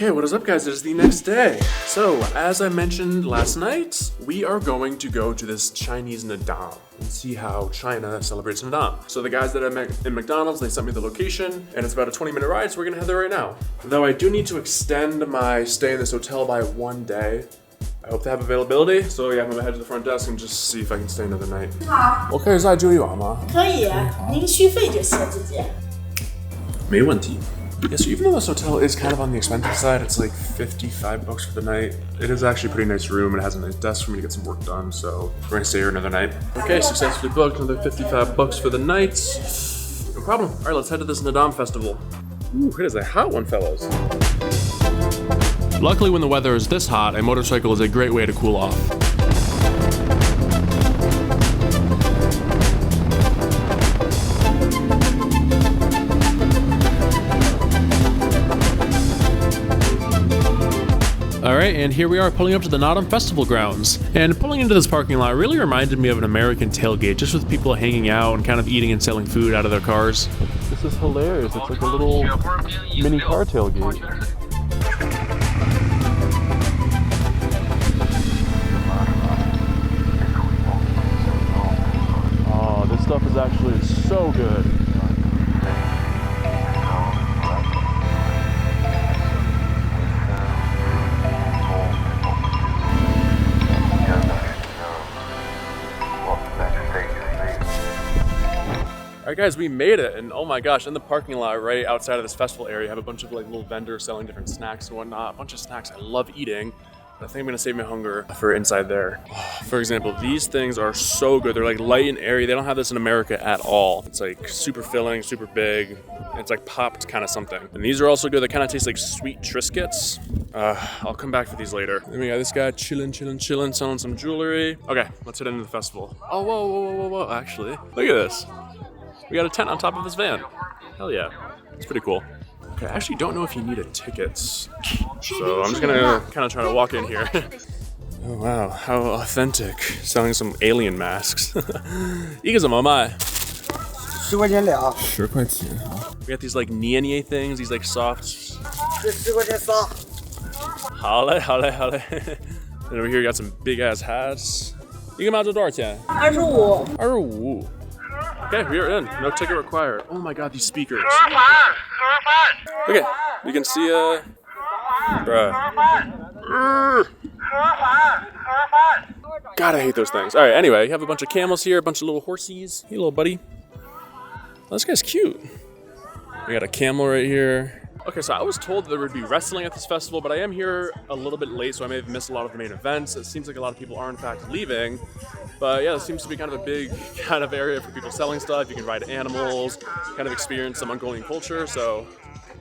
Okay, what is up guys? It is the next day. So, as I mentioned last night, we are going to go to this Chinese Naadam and see how China celebrates Naadam. So the guys that I met in McDonald's, they sent me the location, and it's about a 20-minute ride, so we're gonna head there right now. Though I do need to extend my stay in this hotel by 1 day. I hope they have availability, so yeah, I'm gonna head to the front desk and just see if I can stay another night. 我可以再住一晚吗？可以，您续费就行，自己。没问题。Yeah, so even though this hotel is kind of on the expensive side, it's like $55 for the night. It is actually a pretty nice room and it has a nice desk for me to get some work done, so we're gonna stay here another night. Okay, successfully booked, another $55 for the night. No problem. All right, let's head to this Naadam festival. Ooh, it is a hot one, fellas. Luckily, when the weather is this hot, a motorcycle is a great way to cool off. Alright, and here we are pulling up to the Naadam Festival grounds. And pulling into this parking lot really reminded me of an American tailgate, just with people hanging out and kind of eating and selling food out of their cars. This is hilarious. It's like a little mini car tailgate. Oh, this stuff is actually so good. Alright guys, we made it, and oh my gosh, in the parking lot right outside of this festival area, I have a bunch of like little vendors selling different snacks and whatnot. A bunch of snacks I love eating, but I think I'm gonna save my hunger for inside there. For example, these things are so good. They're like light and airy. They don't have this in America at all. It's like super filling, super big. It's like popped kind of something. And these are also good. They kind of taste like sweet Triscuits. I'll come back for these later. Then we got this guy chilling, selling some jewelry. Okay, let's head into the festival. Oh, whoa, actually. Look at this. We got a tent on top of this van. Hell yeah, it's pretty cool. Okay, I actually don't know if you need a ticket. So I'm just gonna kind of try to walk in here. Oh wow, how authentic. Selling some alien masks. 一个怎么卖？10块钱俩。10块钱。We got these like nie things, these like soft. 这10块钱仨。好嘞。And over here we got some big ass hats. 一个帽子多少钱？25。25. Okay, we are in. No ticket required. Oh my god, these speakers. Okay, you can see bruh. God, I hate those things. Alright, anyway, you have a bunch of camels here, a bunch of little horsies. Hey, little buddy. Oh, this guy's cute. We got a camel right here. Okay, so I was told that there would be wrestling at this festival, but I am here a little bit late, so I may have missed a lot of the main events. It seems like a lot of people are in fact leaving. But yeah, this seems to be kind of a big kind of area for people selling stuff. You can ride animals, kind of experience some Mongolian culture, so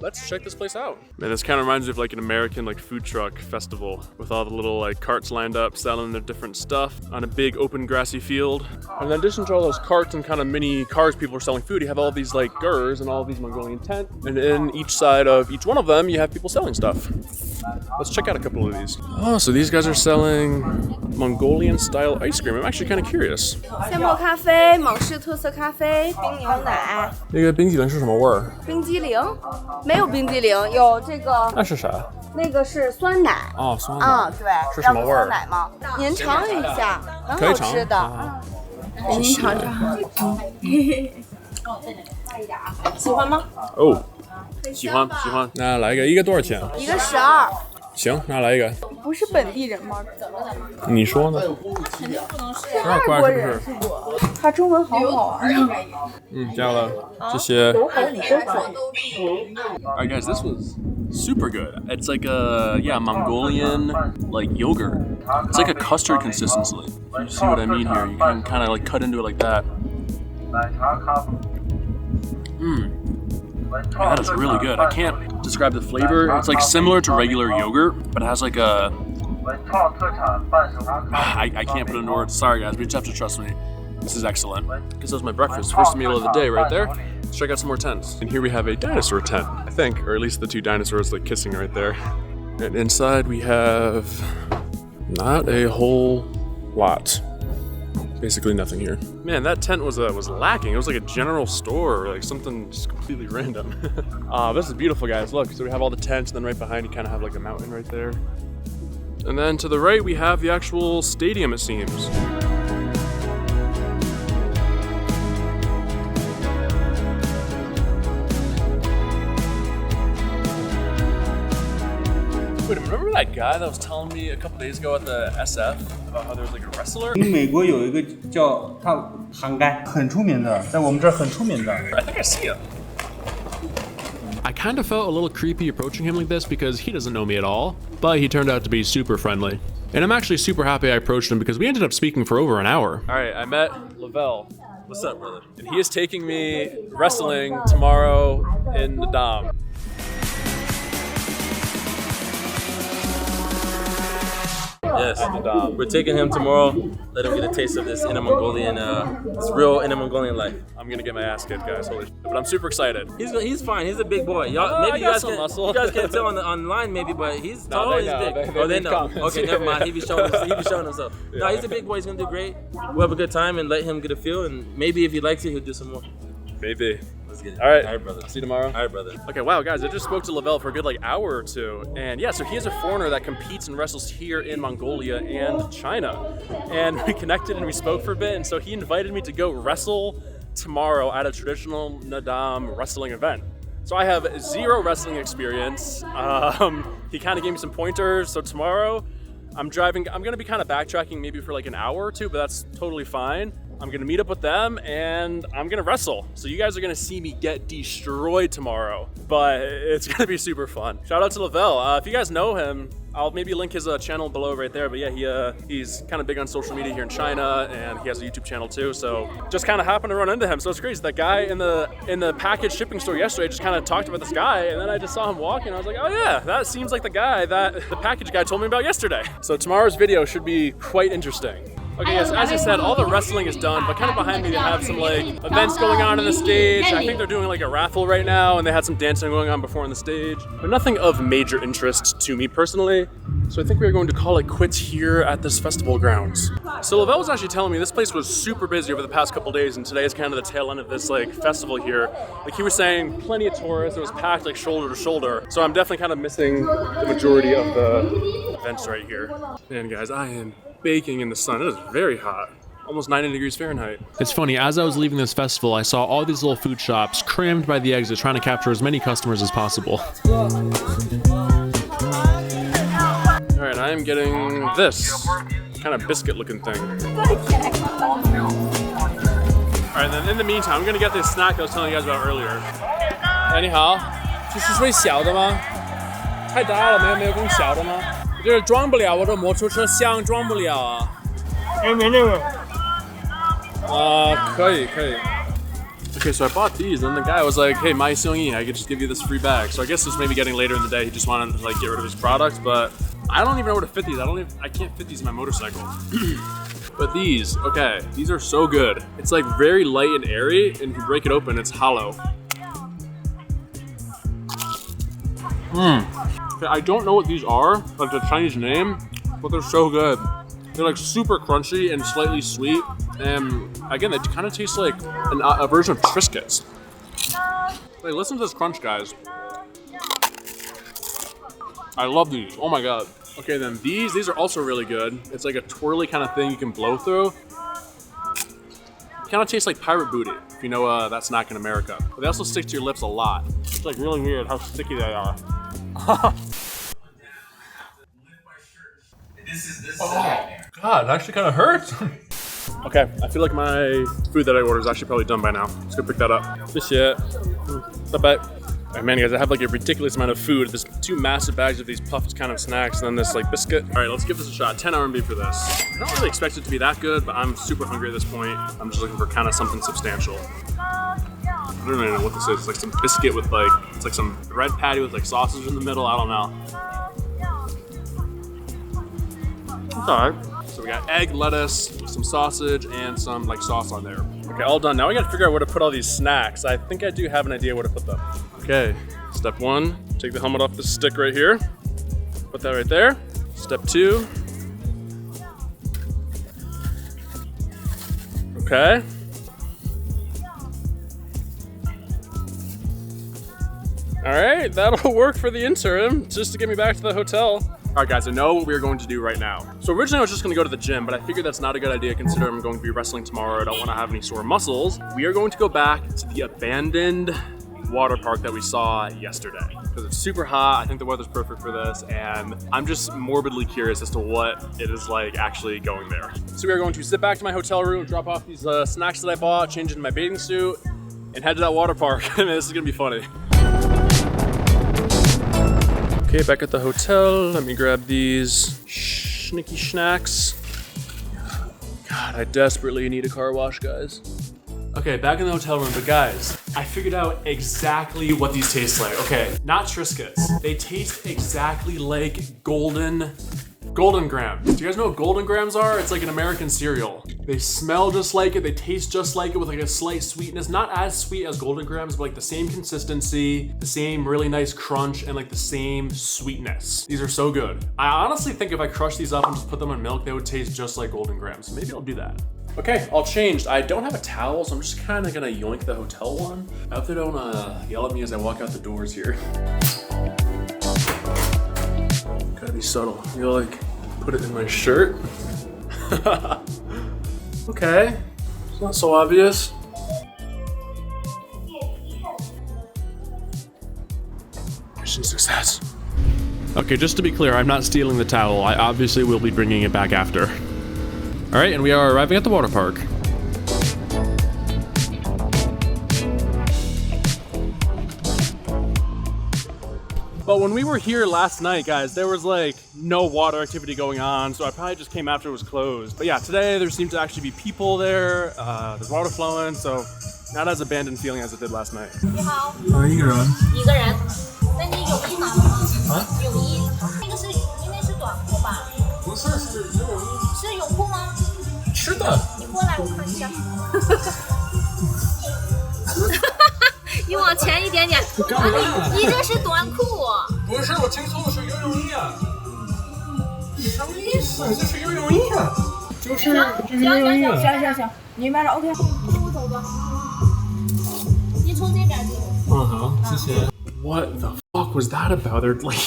let's check this place out. Man, this kind of reminds me of like an American like food truck festival with all the little like carts lined up selling their different stuff on a big open grassy field. And in addition to all those carts and kind of mini cars people are selling food, you have all these like gurs and all these Mongolian tents. And in each side of each one of them, you have people selling stuff. Let's check out a couple of these. Oh, so these guys are selling Mongolian style ice cream. I'm actually kind of curious. 现磨咖啡、蒙氏特色咖啡、冰牛奶。那个冰激凌是什么味儿？冰激凌？没有冰激凌，有这个。那是啥？那个是酸奶。哦，酸奶。啊，对。是什么味儿？酸奶吗？您尝一下，很好吃的。您尝尝。喜欢吗？哦。喜欢。那来一个多少钱？一个12。行，那来一个。不是本地人吗？你说呢？肯定不能是外国人是不？他中文好好玩啊！加了这些。Alright guys, this was super good. It's like a Mongolian like yogurt. It's like a custard consistency. You see what I mean here? You can kind of like cut into it like that. That is really good. I can't describe the flavor. It's like similar to regular yogurt, but it has like a... I can't put it into words. Sorry guys, but you just have to trust me. This is excellent. This is my breakfast. First meal of the day right there. Let's check out some more tents. And here we have a dinosaur tent, I think, or at least the two dinosaurs like kissing right there. And inside we have not a whole lot. Basically nothing here. Man, that tent was lacking. It was like a general store, like something just completely random. This is beautiful, guys. Look, so we have all the tents, and then right behind you kind of have like a mountain right there. And then to the right, we have the actual stadium, it seems. Wait, remember that guy that was telling me a couple days ago at the SF about how there was like a wrestler? 美国有一个叫他杭盖，很出名的，在我们这儿很出名的。 I think I see him. I kind of felt a little creepy approaching him like this because he doesn't know me at all, but he turned out to be super friendly. And I'm actually super happy I approached him because we ended up speaking for over an hour. All right, I met Lavelle. What's up, brother? And he is taking me wrestling tomorrow in Naadam. Yes, we're taking him tomorrow. Let him get a taste of this inner Mongolian, this real inner Mongolian life. I'm gonna get my ass kicked, guys. Holy shit. But I'm super excited. He's fine. He's a big boy. Y'all, maybe you guys can't tell online, maybe, but he's tall. He's big. They know. Okay, never mind. He be showing himself. Yeah. No, he's a big boy. He's gonna do great. We'll have a good time and let him get a feel. And maybe if he likes it, he'll do some more. Maybe. Let's get it. All right. All right, brother. See you tomorrow. All right, brother. Okay, wow, guys, I just spoke to Lavelle for a good like hour or two. And yeah, so he is a foreigner that competes and wrestles here in Mongolia and China. And we connected and we spoke for a bit. And so he invited me to go wrestle tomorrow at a traditional Naadam wrestling event. So I have zero wrestling experience. He kind of gave me some pointers. So tomorrow I'm driving, I'm gonna be kind of backtracking maybe for like an hour or two, but that's totally fine. I'm gonna meet up with them and I'm gonna wrestle. So you guys are gonna see me get destroyed tomorrow, but it's gonna be super fun. Shout out to Lavelle. If you guys know him, I'll maybe link his channel below right there. But yeah, he's kind of big on social media here in China, and he has a YouTube channel too. So just kind of happened to run into him. So it's crazy. That guy in the package shipping store yesterday just kind of talked about this guy, and then I just saw him walking. I was like, oh yeah, that seems like the guy that the package guy told me about yesterday. So tomorrow's video should be quite interesting. Okay, yes, as I said, all the wrestling is done, but kind of behind me they have some like events going on in the stage. I think they're doing like a raffle right now, and they had some dancing going on before on the stage, but nothing of major interest to me personally. So I think we're going to call it quits here at this festival grounds. So Lavelle was actually telling me this place was super busy over the past couple days, and today is kind of the tail end of this like festival here. Like he was saying, plenty of tourists, it was packed like shoulder to shoulder. So I'm definitely kind of missing the majority of the events right here. Man guys, I am baking in the sun. It is very hot. Almost 90 degrees Fahrenheit. It's funny, as I was leaving this festival, I saw all these little food shops crammed by the exit trying to capture as many customers as possible. Alright, I am getting this kind of biscuit looking thing. Alright, then in the meantime, I'm gonna get this snack I was telling you guys about earlier. 哎，你好，这是最小的吗？太大了，没有更小的吗？这装不了，我这摩托车箱装不了啊。哎，没那个。可以。Okay, so I bought these, and the guy was like, "Hey, my Sung-yi, I could just give you this free bag." So I guess this may be getting later in the day. He just wanted to like get rid of his products, but I don't even know where to fit these. I can't fit these in my motorcycle. But these, okay, these are so good. It's like very light and airy, and if you break it open, it's hollow. Okay, I don't know what these are, like the Chinese name, but they're so good. They're like super crunchy and slightly sweet. And again, they kind of taste like a version of Triscuits. Wait, listen to this crunch, guys. I love these. Oh my god. Okay, then these are also really good. It's like a twirly kind of thing you can blow through. Kind of tastes like pirate booty, if you know that snack in America. But they also stick to your lips a lot. It's like really weird how sticky they are. Oh, God, it actually kind of hurts. Okay, I feel like my food that I ordered is actually probably done by now. Let's go pick that up. This shit. Bye-bye. Alright, man, guys, I have like a ridiculous amount of food. There's 2 massive bags of these puffed kind of snacks, and then this like biscuit. All right, let's give this a shot. 10 RMB for this. I don't really expect it to be that good, but I'm super hungry at this point. I'm just looking for kind of something substantial. I don't really know what this is. It's like some biscuit with like, it's like some bread patty with like sausage in the middle. I don't know. It's all right. So we got egg, lettuce, some sausage, and some like sauce on there. Okay, all done. Now we gotta figure out where to put all these snacks. I think I do have an idea where to put them. Okay, step 1, take the helmet off the stick right here. Put that right there. Step 2. Okay. All right, that'll work for the interim, just to get me back to the hotel. All right, guys, I know what we're going to do right now. So originally I was just gonna go to the gym, but I figured that's not a good idea considering I'm going to be wrestling tomorrow. I don't wanna have any sore muscles. We are going to go back to the abandoned water park that we saw yesterday. Because it's super hot, I think the weather's perfect for this, and I'm just morbidly curious as to what it is like actually going there. So we are going to sit back to my hotel room, drop off these snacks that I bought, change into my bathing suit, and head to that water park. I mean, this is gonna be funny. Okay, back at the hotel, let me grab these snicky snacks. God, I desperately need a car wash, guys. Okay, back in the hotel room, but guys, I figured out exactly what these taste like. Okay, not Triscuits. They taste exactly like Golden Grahams. Do you guys know what Golden Grahams are? It's like an American cereal. They smell just like it, they taste just like it with like a slight sweetness. Not as sweet as Golden Grahams, but like the same consistency, the same really nice crunch, and like the same sweetness. These are so good. I honestly think if I crush these up and just put them in milk, they would taste just like Golden Grahams. So maybe I'll do that. Okay, all changed. I don't have a towel, so I'm just kind of gonna yoink the hotel one. I hope they don't yell at me as I walk out the doors here. Gotta be subtle. You like put it in my shirt. Okay, it's not so obvious. Mission success. Okay, just to be clear, I'm not stealing the towel. I obviously will be bringing it back after. All right, and we are arriving at the water park. But when we were here last night, guys, there was like no water activity going on, so I probably just came after it was closed. But yeah, today there seemed to actually be people there. There's water flowing, so not as abandoned feeling as it did last night. 你好，一个人。一个人。那你泳衣拿了吗？啊？泳衣，那个是应该是短裤吧？不是，是游泳衣。是泳裤吗？是的。你过来，我看一下。你往前一点点。你这是短裤。不是，我听说的是游泳衣啊。什么意思？这是游泳衣啊。就是游泳衣啊。行，明白了 ，OK。跟我走吧。你从这边走。嗯，好，谢谢。What the fuck was that about? They're like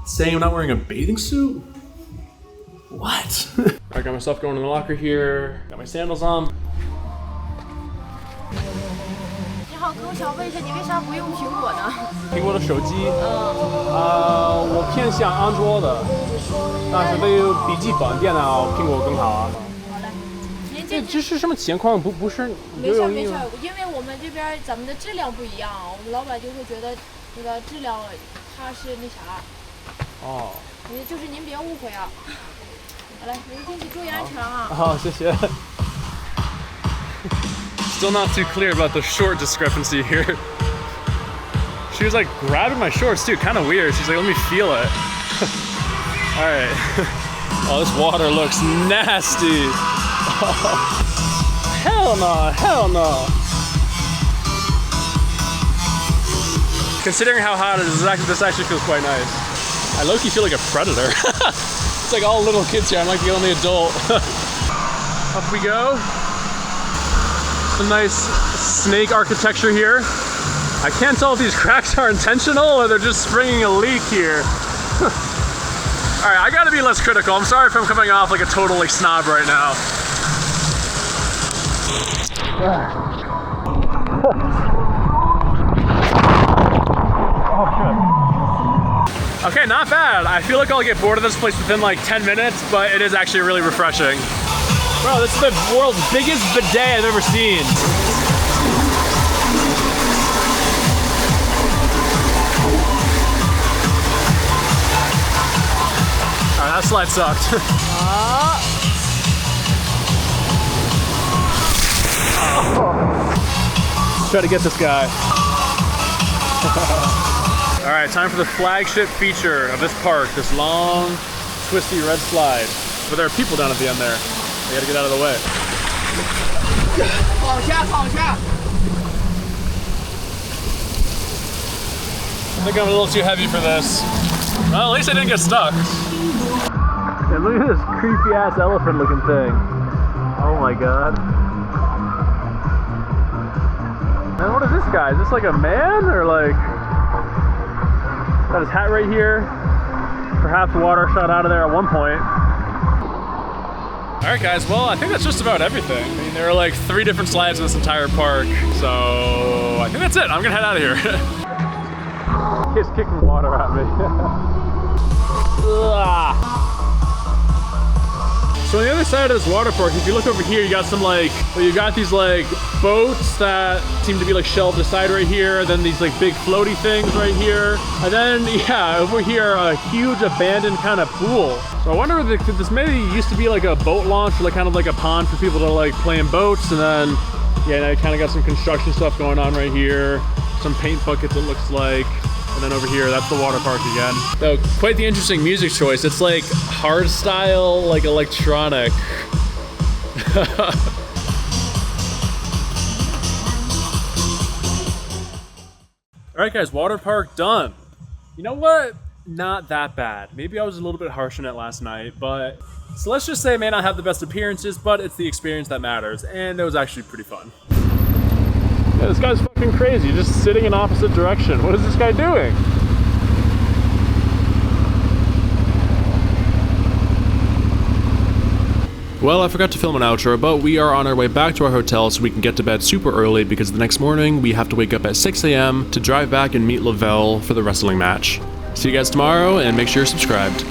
saying I'm not wearing a bathing suit? What? I got myself going in the locker here. Got my sandals on. 你好，哥，我想问一下，你为啥不用苹果呢？苹果的手机，我偏向安卓的，但是对于笔记本电脑，苹果更好啊。好嘞，您这是什么情况？不是游泳衣吗？因为我们这边咱们的质量不一样，我们老板就会觉得那个质量它是那啥。哦。就是您别误会啊。好嘞，您进去注意安全啊。好，谢谢。Still not too clear about the short discrepancy here. She was like grabbing my shorts too, kind of weird. She's like, let me feel it. All right. Oh, this water looks nasty. Oh, hell no. Considering how hot it is, this actually feels quite nice. I low-key feel like a predator. It's like all little kids here. I'm like the only adult. Up we go. Some nice snake architecture here. I can't tell if these cracks are intentional or they're just springing a leak here. All right, I gotta be less critical. I'm sorry if I'm coming off like a total like snob right now. Oh, shit. Okay, not bad. I feel like I'll get bored of this place within like 10 minutes, but it is actually really refreshing. Bro, this is the world's biggest bidet I've ever seen. Alright, that slide sucked. Try to get this guy. Alright, time for the flagship feature of this park, this long, twisty red slide. But there are people down at the end there. I gotta get out of the way. I think I'm a little too heavy for this. Well, at least I didn't get stuck. And look at this creepy ass elephant looking thing. Oh my god. And what is this guy? Is this like a man or like... Got his hat right here. Perhaps water shot out of there at one point. All right, guys. Well, I think that's just about everything. I mean, there are like 3 different slides in this entire park. So I think that's it. I'm gonna head out of here. He's kicking water at me. So on the other side of this water park, if you look over here, you got some like, well, you got these like boats that seem to be like shelved aside right here. Then these like big floaty things right here. And then, yeah, over here, a huge abandoned kind of pool. So I wonder if this maybe used to be like a boat launch or like kind of like a pond for people to like play in boats. And then, yeah, now you kind of got some construction stuff going on right here. Some paint buckets, it looks like. And then over here, that's the water park again. So quite the interesting music choice. It's like hard style, like electronic. All right, guys, water park done. You know what? Not that bad. Maybe I was a little bit harsh on it last night, but so let's just say it may not have the best appearances, but it's the experience that matters, and it was actually pretty fun. Yeah, this guy's fucking crazy, just sitting in opposite direction. What is this guy doing? Well, I forgot to film an outro, but we are on our way back to our hotel so we can get to bed super early because the next morning we have to wake up at 6 a.m. to drive back and meet Lavelle for the wrestling match. See you guys tomorrow, and make sure you're subscribed.